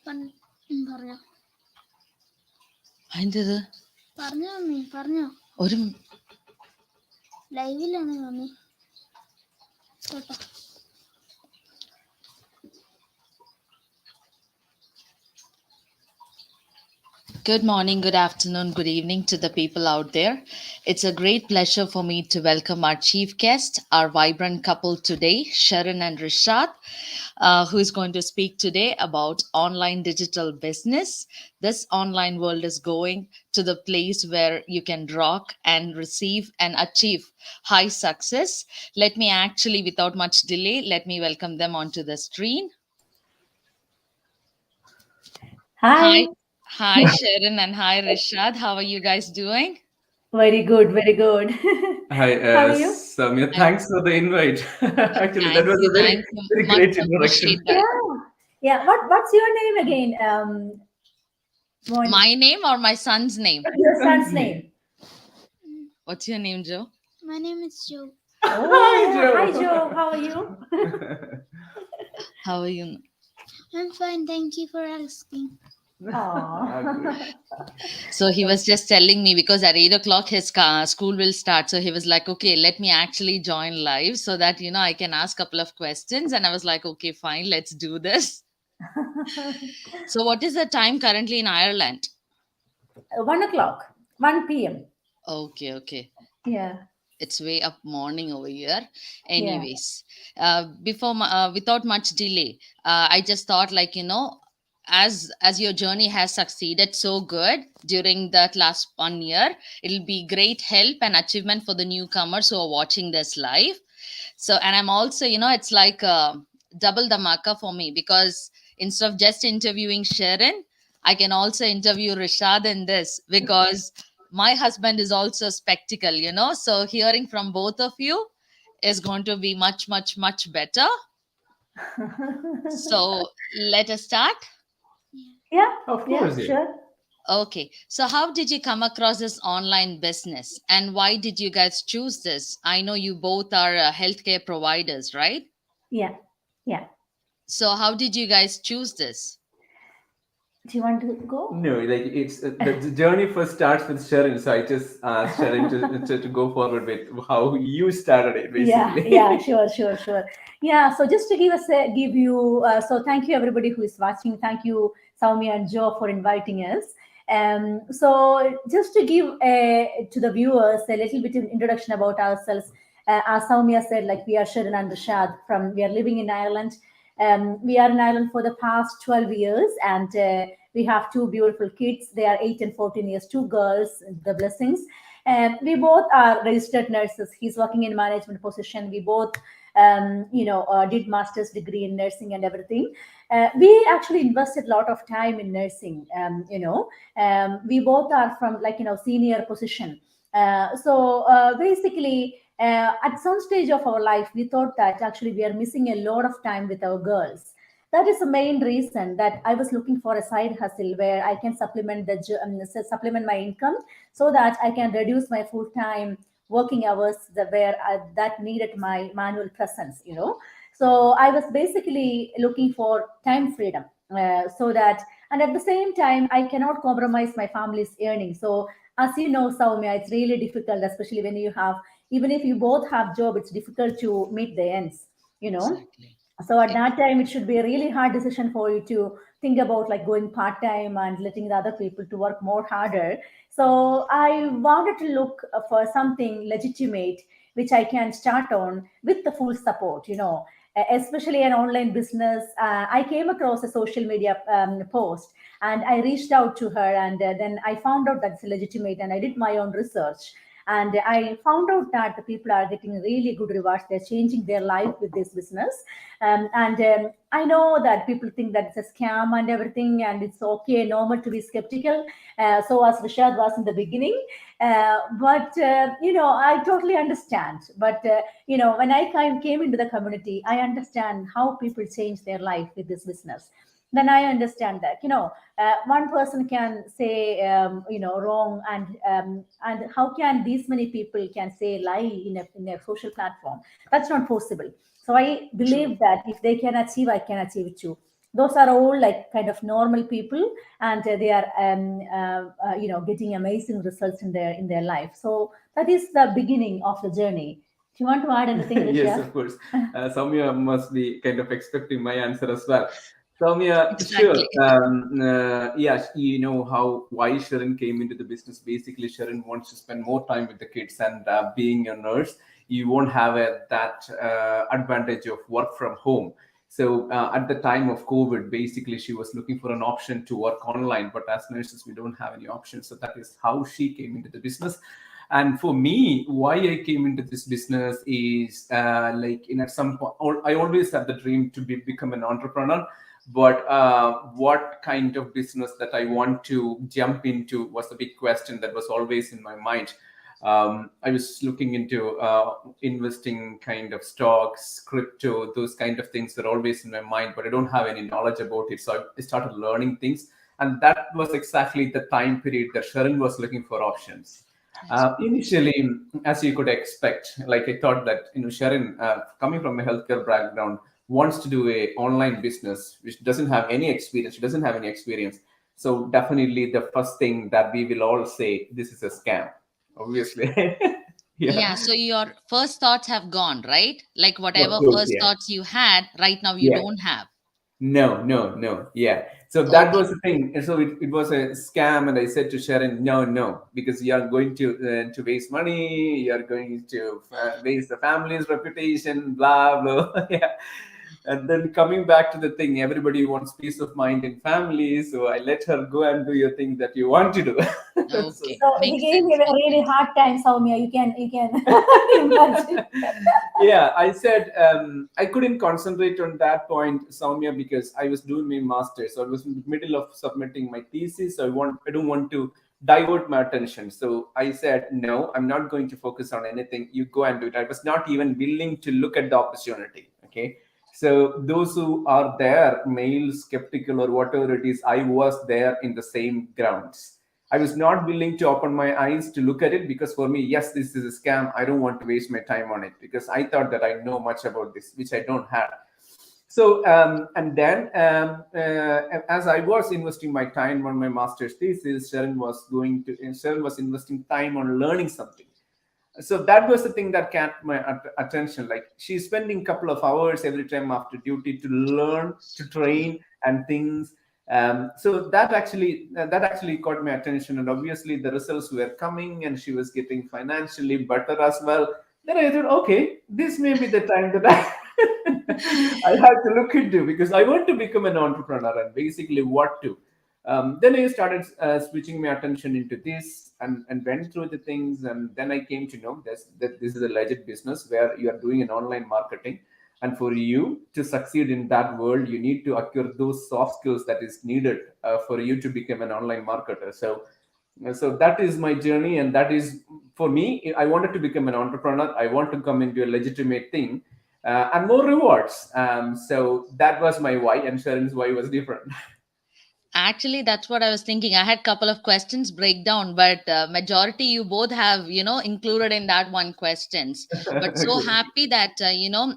പറഞ്ഞോ അതിൻ്റെത് പറഞ്ഞോ മമ്മി പറഞ്ഞോ ഒരു ലൈവിലാണ് മമ്മി കേട്ടോ Good morning, good afternoon, good evening to the people out there. It's a great pleasure for me to welcome our chief guest, our vibrant couple today, Sharon and Rishad, who is going to speak today about online digital business. This online world is going to the place where you can rock and receive and achieve high success. Let me actually, without much delay, let me welcome them onto the screen. Hi. Hi, Sharon, and hi, Rishad. How are you guys doing? Very good, very good. Hi, How are you? Samya. Thanks for the invite. Actually, that was a very, Thank you. very Much great appreciate introduction. that. Yeah. What's your name again? Moin. My name or my son's name? Your son's name. What's your name, Joe? My name is Joe. Oh, Hi, Joe. Hi, Joe. How are you? How are you? I'm fine, thank you for asking. Aw. So he was just telling me because at 8 o'clock his school will start. So he was like, okay, let me actually join live so that, I can ask a couple of questions. And I was like, okay, fine, let's do this. So what is the time currently in Ireland? 1 o'clock, 1 p.m. Okay. Yeah. It's way up morning over here. Anyways, without much delay, I just thought as your journey has succeeded so good during that last 1 year, it'll be great help and achievement for the newcomers who are watching this live. So, and I'm also, it's like double the marker for me, because instead of just interviewing Sharon, I can also interview Rishad in this, because my husband is also spectacle, so hearing from both of you is going to be much, much, much better. So let us start. Yeah. Of course, yeah. Sure. Okay, so how did you come across this online business, and why did you guys choose this? I know you both are healthcare providers, right? Yeah. So how did you guys choose this? Do you want to go? No, like it's the journey first starts with Sharon. So I just asked Sharon to go forward with how you started it, basically. Yeah, sure. Yeah, so just to give you, so thank you everybody who is watching. Thank you, Saumi and Joe, for inviting us. So just to give to the viewers a little bit of introduction about ourselves. As Saumya said, like we are Sharon and Rashad we are living in Ireland. We are in Ireland for the past 12 years, and we have two beautiful kids. They are 8 and 14 years, two girls, the blessings. And we both are registered nurses. He's working in management position. We both, did master's degree in nursing and everything. We actually invested a lot of time in nursing. We both are from senior position. Basically, at some stage of our life, we thought that actually we are missing a lot of time with our girls. That is the main reason that I was looking for a side hustle where I can supplement my income, so that I can reduce my full time working hours that needed my manual presence. So I was basically looking for time freedom, so that, and at the same time, I cannot compromise my family's earnings. So as you know, Saumya, it's really difficult, especially when you have, even if you both have job, it's difficult to meet the ends. Exactly. So at that time, it should be a really hard decision for you to think about like going part time and letting the other people to work more harder. So I wanted to look for something legitimate which I can start on with the full support. Especially an online business. I came across a social media post, and I reached out to her, and then I found out that's legitimate, and I did my own research. And I found out that the people are getting really good rewards. They're changing their life with this business. And I know that people think that it's a scam and everything, and it's okay, normal to be skeptical. So as Rishad was in the beginning, but I totally understand. But when I came into the community, I understand how people change their life with this business. Then I understand that one person can say wrong, and how can these many people can say lie in a social platform? That's not possible. So I believe that if they can achieve, I can achieve it too. Those are all like kind of normal people, and they are getting amazing results in their life. So that is the beginning of the journey. Do you want to add anything, Risha? Yes, of course. Soumya must be kind of expecting my answer as well. Soumya, sure. Exactly. Yes, you know how why Sharon came into the business. Basically, Sharon wants to spend more time with the kids, and being a nurse, you won't have that advantage of work from home. So at the time of COVID, basically, she was looking for an option to work online. But as nurses, we don't have any options. So that is how she came into the business. And for me, why I came into this business is like at some point, I always had the dream to become an entrepreneur. But what kind of business that I want to jump into was the big question that was always in my mind. I was looking into investing kind of stocks, crypto, those kind of things are always in my mind, but I don't have any knowledge about it. So I started learning things. And that was exactly the time period that Sharon was looking for options. Initially, as you could expect, like I thought that Sharon, coming from a healthcare background, wants to do a online business which doesn't have any experience. She doesn't have any experience. So definitely, the first thing that we will all say, this is a scam. Obviously, Yeah, so your first thoughts have gone, right? Like of whatever course, first yeah. thoughts you had, right now you Yeah. don't have. No. Yeah. So that Okay. was the thing. And so it was a scam. And I said to Sharon, no, because you are going to waste money. You are going to waste the family's reputation, blah, blah. Yeah. And then coming back to the thing, everybody wants peace of mind in family. So I let her go and do your thing that you want to do. So Okay. So he Makes gave sense. me a Makes really sense. hard time, Soumya. You can imagine. yeah, I said I couldn't concentrate on that point, Soumya, because I was doing my master's. So I was in the middle of submitting my thesis. So I don't want to divert my attention. So I said, no, I'm not going to focus on anything. You go and do it. I was not even willing to look at the opportunity. Okay. So those who are there, male, skeptical, or whatever it is, I was there in the same grounds. I was not willing to open my eyes to look at it because for me, yes, this is a scam. I don't want to waste my time on it because I thought that I know much about this, which I don't have. So, and then as I was investing my time on my master's thesis, Sharon was investing time on learning something. So that was the thing that caught my attention. Like she's spending a couple of hours every time after duty to learn, to train, and things. So that actually caught my attention, and obviously the results were coming, and she was getting financially better as well. Then I thought, okay, this may be the time that I have to look into because I want to become an entrepreneur and basically what to. Then I started switching my attention into this and went through the things. And then I came to know that this is a legit business where you are doing an online marketing. And for you to succeed in that world, you need to acquire those soft skills that is needed for you to become an online marketer. So that is my journey. And that is for me, I wanted to become an entrepreneur. I want to come into a legitimate thing and more rewards. So that was my why, and Sharon's why was different. Actually, that's what I was thinking. I had couple of questions breakdown, but majority you both have, included in that one questions. But so Okay. happy that,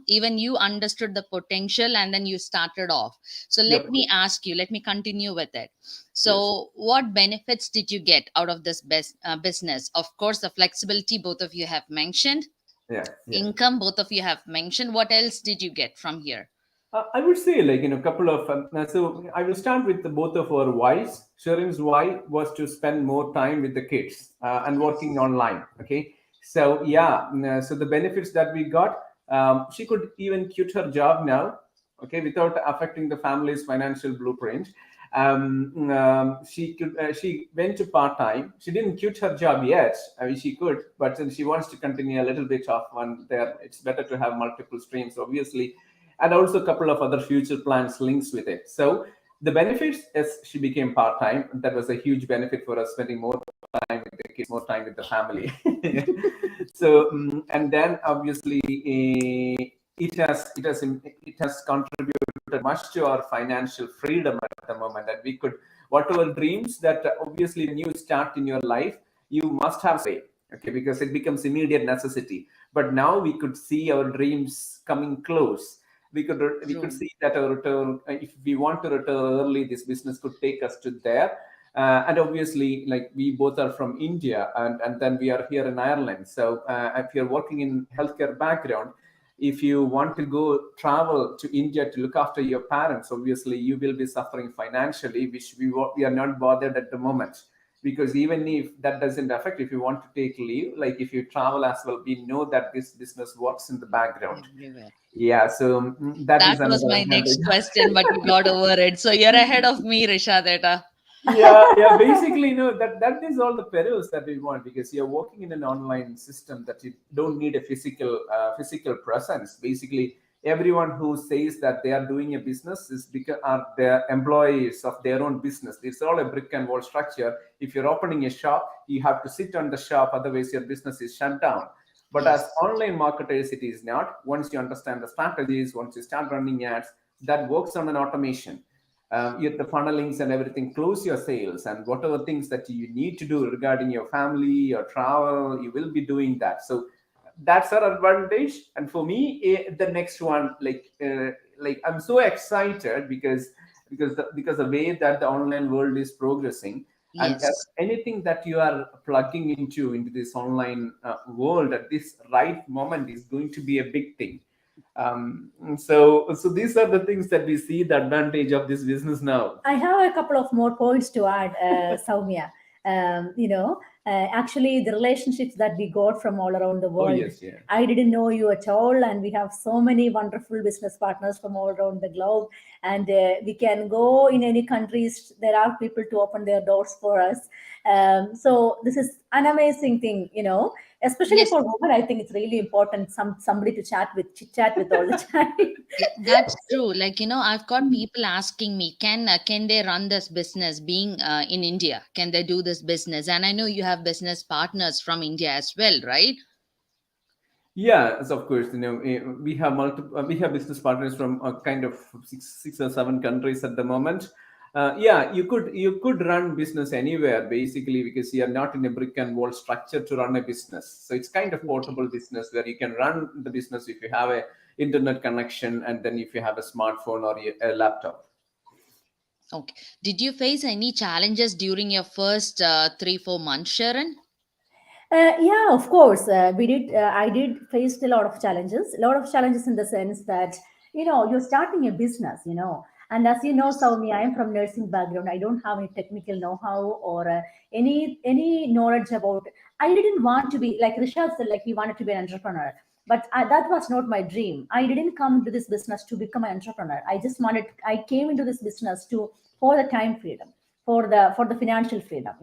even you understood the potential and then you started off. So Yep. let me continue with it. Yes. So what benefits did you get out of this business? Of course, the flexibility both of you have mentioned, Yeah. income both of you have mentioned. What else did you get from here? I would say, like, a couple of. So I will start with both of our whys. Sharon's why was to spend more time with the kids and working online. Okay. So, yeah. So the benefits that we got, she could even quit her job now, okay, without affecting the family's financial blueprint. She went to part time. She didn't quit her job yet. I mean, she could, but since she wants to continue a little bit of one there, it's better to have multiple streams, obviously, and also a couple of other future plans links with it. So the benefits is she became part time. That was a huge benefit for us, spending more time with the kids, more time with the family. So and then obviously it has contributed much to our financial freedom at the moment, that we could, whatever dreams that obviously when you start in your life, you must have say, okay, because it becomes immediate necessity. But now we could see our dreams coming close. we could True. see that our return, if we want to return early, this business could take us to there. And obviously, like we both are from India, and then we are here in Ireland. So if you're working in healthcare background, if you want to go travel to India to look after your parents, obviously you will be suffering financially, which we are not bothered at the moment. Because even if that doesn't affect, if you want to take leave, like if you travel as well, we know that this business works in the background. Everywhere. Yeah, so that That is was another my next advantage. question, but you got over it. So you're ahead of me, Rishadeta. Yeah, basically, that is all the perils that we want, because you're working in an online system that you don't need a physical presence. Basically, everyone who says that they are doing a business is because are their employees of their own business. It's all a brick and wall structure. If you're opening a shop, you have to sit on the shop, otherwise your business is shut down. But as Yes. online marketers, it is not. Once you understand the strategies, once you start running ads, that works on an automation. You the funnelings and everything, close your sales, and whatever things that you need to do regarding your family, your travel, you will be doing that. So that's our advantage. And for me, the next one, like I'm so excited because the way that the online world is progressing, and Yes. anything that you are plugging into this online world at this right moment is going to be a big thing. So these are the things that we see the advantage of this business now. I have a couple of more points to add, Soumya. Actually, the relationships that we got from all around the Oh world. yes, yeah. I didn't know you at all, and we have so many wonderful business partners from all around the globe. And we can go in any countries. There are people to open their doors for us. So this is an amazing thing, especially Yes. for women. I think it's really important somebody to chit chat with all the time. Yeah, that's true. Like, I've got people asking me, can they run this business being in India? Can they do this business? And I know you have business partners from India as well, right? Yeah, so of course, we have we have business partners from a kind of six or seven countries at the moment. Yeah, you could run business anywhere basically, because you are not in a brick and wall structure to run a business. So it's kind of Okay. portable business where you can run the business if you have a internet connection, and then if you have a smartphone or a laptop. Okay. Did you face any challenges during your first 3, 4 months, Sharon? Yeah, of course. We did. I did face a lot of challenges. A lot of challenges in the sense that you're starting a business. And as you know, Yes. Saumi, I am from nursing background. I don't have any technical know-how or any knowledge about. I didn't want to be like Rishad said, like he wanted to be an entrepreneur, but that was not my dream. I didn't come into this business to become an entrepreneur. I just wanted. I came into this business to for the time freedom, for the financial freedom,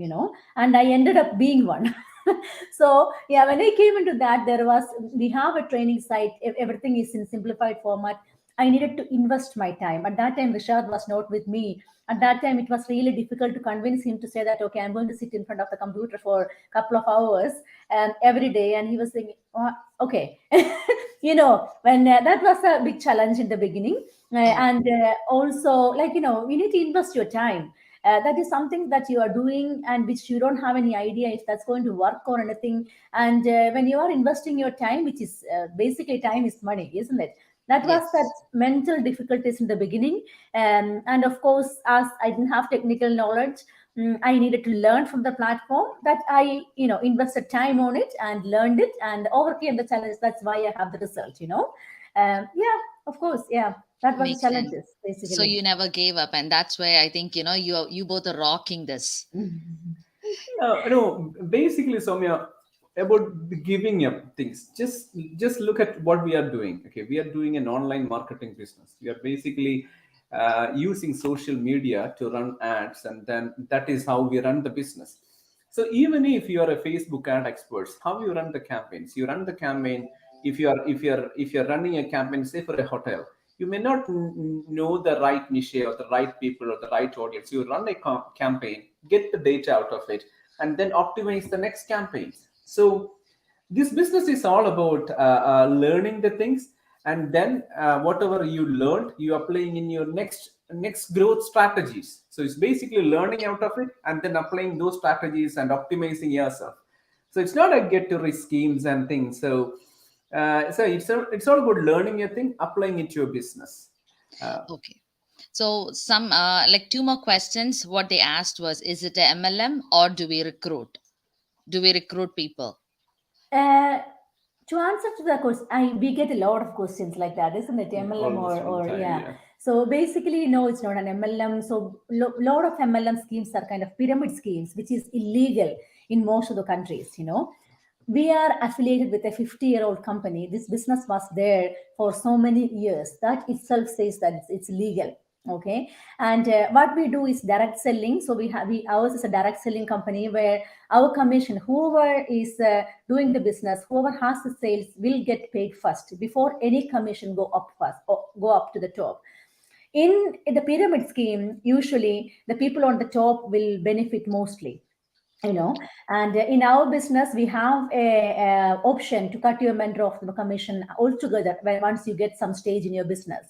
and I ended up being one. So yeah, when I came into that, we have a training site. Everything is in simplified format. I needed to invest my time. At that time, Rishad was not with me. At that time, it was really difficult to convince him to say that, okay, I'm going to sit in front of the computer for a couple of hours and every day. And he was saying, oh, okay. When that was a big challenge in the beginning. Oh, And also, like, you need to invest your time. That is something that you are doing and which you don't have any idea if that's going to work or anything. And when you are investing your time, which is basically time is money, isn't it? That was that yes. mental difficulties in the beginning. And of course, as I didn't have technical knowledge, I needed to learn from the platform that I, invested time on it and learned it and overcame the challenge. That's why I have the result, Yeah, of course. Yeah, that was the Makes sense. challenges So basically. you never gave up, and that's why I think you both are rocking this. No, basically, Soumya, about the giving up things. Just look at what we are doing. Okay, we are doing an online marketing business. We are basically using social media to run ads, and then that is how we run the business. So even if you are a Facebook ad expert, how you run the campaigns? You run the campaign. If you're running a campaign, say for a hotel, you may not know the right niche or the right people or the right audience. You run a campaign, get the data out of it, and then optimize the next campaigns. So this business is all about learning the things, and then whatever you learned, you are applying in your next growth strategies. So it's basically learning out of it and then applying those strategies and optimizing yourself. So it's not a get to rich schemes and things. So So it's all about learning a thing, applying it to your business. Okay. So some like two more questions. What they asked was, is it a MLM or do we recruit? Do we recruit people? Uh, to answer to the question, we get a lot of questions like that, isn't it? MLM Almost all the or time, yeah. yeah. So basically, no, it's not an MLM. So lot of MLM schemes are kind of pyramid schemes, which is illegal in most of the countries. We are affiliated with a 50-year-old company. This business was there for so many years. That itself says that it's legal. Okay, and what we do is direct selling. So ours is a direct selling company where our commission, whoever is doing the business, whoever has the sales will get paid first before any commission go up first or go up to the top. In the pyramid scheme, usually the people on the top will benefit mostly, and in our business we have a option to cut your mentor off the commission altogether once you get some stage in your business.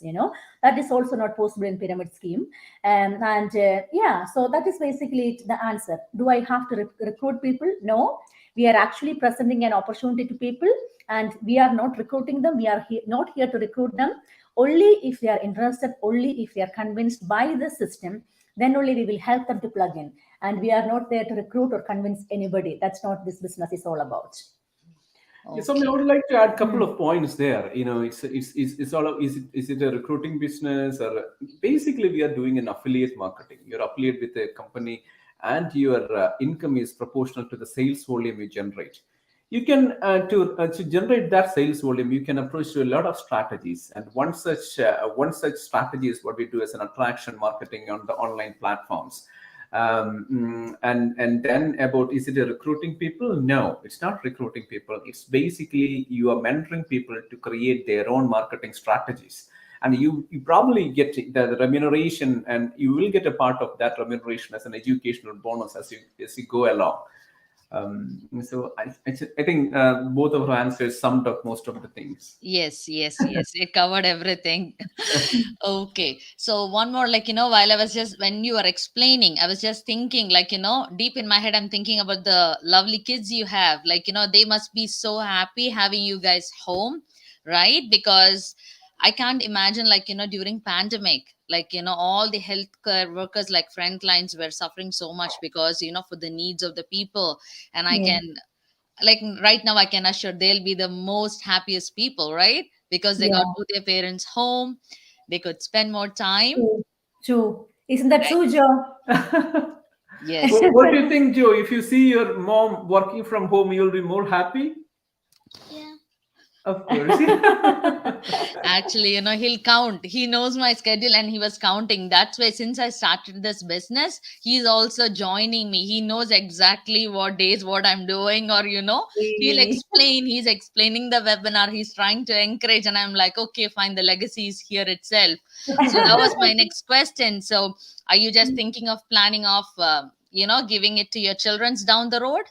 That is also not possible in pyramid scheme. And yeah, so that is basically the answer. Do I have to recruit people? No, we are actually presenting an opportunity to people, and we are not recruiting them. We are not here to recruit them. Only if they are interested, only if they are convinced by the system, then only we will help them to plug in. And we are not there to recruit or convince anybody. That's not this business is all about. Yeah, so I would like to add a couple Mm. of points there. It's all of, is it a recruiting business, or basically we are doing an affiliate marketing. You're affiliate with a company, and your income is proportional to the sales volume you generate. You can to generate that sales volume, you can approach to a lot of strategies, and one such strategy is what we do as an attraction marketing on the online platforms. And then about, is it a recruiting people? No, it's not recruiting people. It's basically you are mentoring people to create their own marketing strategies, and you probably get the remuneration, and you will get a part of that remuneration as an educational bonus as you go along. So I think both of our answers summed up most of the things. Yes, yes, yes. It covered everything. Okay. So one more, like, while I was just, when you were explaining, I was just thinking, like, deep in my head, I'm thinking about the lovely kids you have. Like, they must be so happy having you guys home, right? Because I can't imagine, like, during pandemic, like, all the healthcare workers, like front lines were suffering so much because, for the needs of the people. And I Yeah. can, like, right now I can assure they'll be the most happiest people, right? Because they got Yeah. both their parents home, they could spend more time. True. True. Isn't that Right. true, Joe? Yes. What do you think, Joe? If you see your mom working from home, you'll be more happy? Yeah. Of course. Actually, he'll count. He knows my schedule and he was counting. That's why since I started this business, he's also joining me. He knows exactly what days, what I'm doing, or, he'll Really? explain. He's explaining the webinar. He's trying to encourage. And I'm like, okay, fine. The legacy is here itself. So that was my next question. So are you just thinking of planning of, giving it to your children's down the road?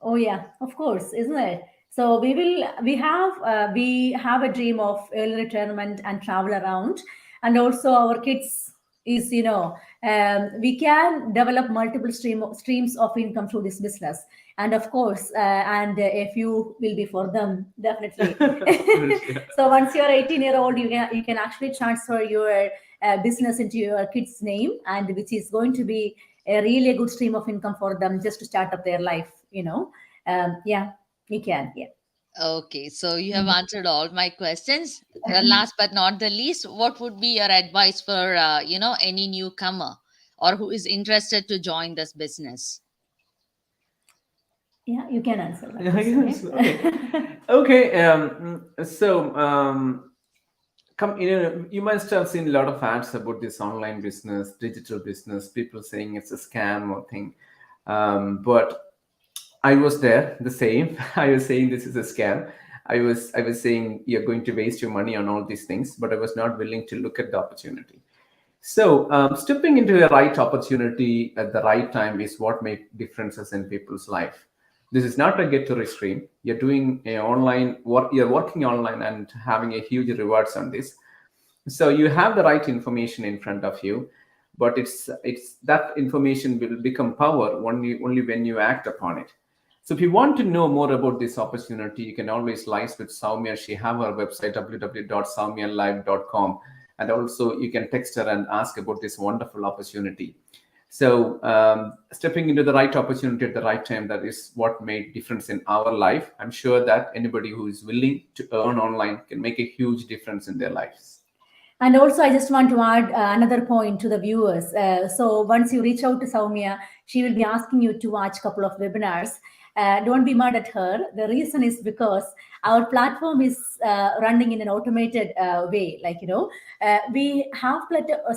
Oh yeah, of course, isn't it? So we have a dream of early retirement and travel around, and also our kids is we can develop multiple streams of income through this business, and of course, and a few will be for them definitely. Of course, yeah. So once you're 18-year-old, you can actually transfer your business into your kid's name, and which is going to be a really good stream of income for them just to start up their life. Yeah, you can. Yeah. Okay, so you have answered all my questions. Last but not the least, what would be your advice for any newcomer or who is interested to join this business? Yeah, you can answer that Yeah, question. yes, Yeah. okay. So you must have seen a lot of ads about this online business, digital business, people saying it's a scam or thing. But I was there the same. I was saying this is a scam. I was saying you're going to waste your money on all these things, but I was not willing to look at the opportunity. So stepping into the right opportunity at the right time is what makes differences in people's life. This is not a get to rich stream. You're doing a online work. You're working online and having a huge rewards on this. So you have the right information in front of you, but it's that information will become power only when you act upon it. So if you want to know more about this opportunity, you can always liaise with Soumya. She have her website www.soumyalive.com, and also you can text her and ask about this wonderful opportunity. So stepping into the right opportunity at the right time, that is what made difference in our life. I'm sure that anybody who is willing to earn online can make a huge difference in their lives. And also, I just want to add another point to the viewers. So once you reach out to Soumya, she will be asking you to watch a couple of webinars. Don't be mad at her. The reason is because our platform is running in an automated way. Like, we have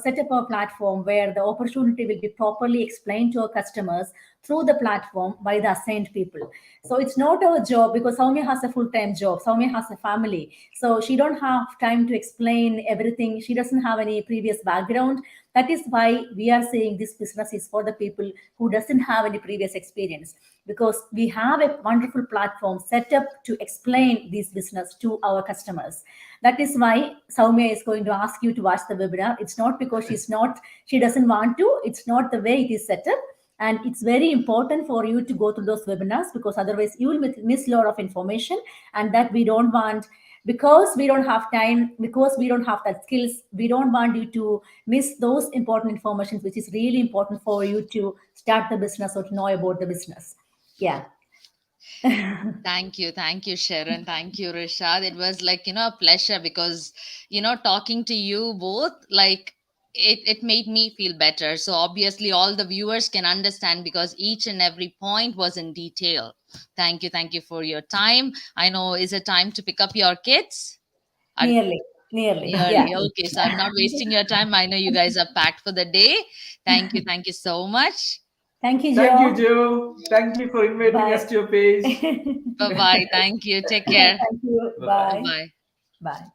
set up a platform where the opportunity will be properly explained to our customers through the platform by the assigned people. So it's not our job, because Soumya has a full-time job. Soumya has a family. So she don't have time to explain everything. She doesn't have any previous background. That is why we are saying this business is for the people who doesn't have any previous experience, because we have a wonderful platform set up to explain this business to our customers. That is why Soumya is going to ask you to watch the webinar. It's not because she doesn't want to. It's not the way it is set up. And it's very important for you to go through those webinars, because otherwise you will miss a lot of information, and that we don't want, because we don't have time, because we don't have that skills. We don't want you to miss those important information, which is really important for you to start the business or to know about the business. Yeah. Thank you, Sharon. Thank you, Rishad. It was like, a pleasure, because, talking to you both, like, it made me feel better. So obviously all the viewers can understand, because each and every point was in detail. Thank you for your time. I know, is it time to pick up your kids? Nearly. Yeah. Okay, so I'm not wasting your time. I know you guys are packed for the day. Thank you so much. Thank you, Joe. Thank you, Joe. Thank you for inviting Bye. us to your page. Bye-bye. Thank you. Take care. Thank you. Bye. Bye. Bye.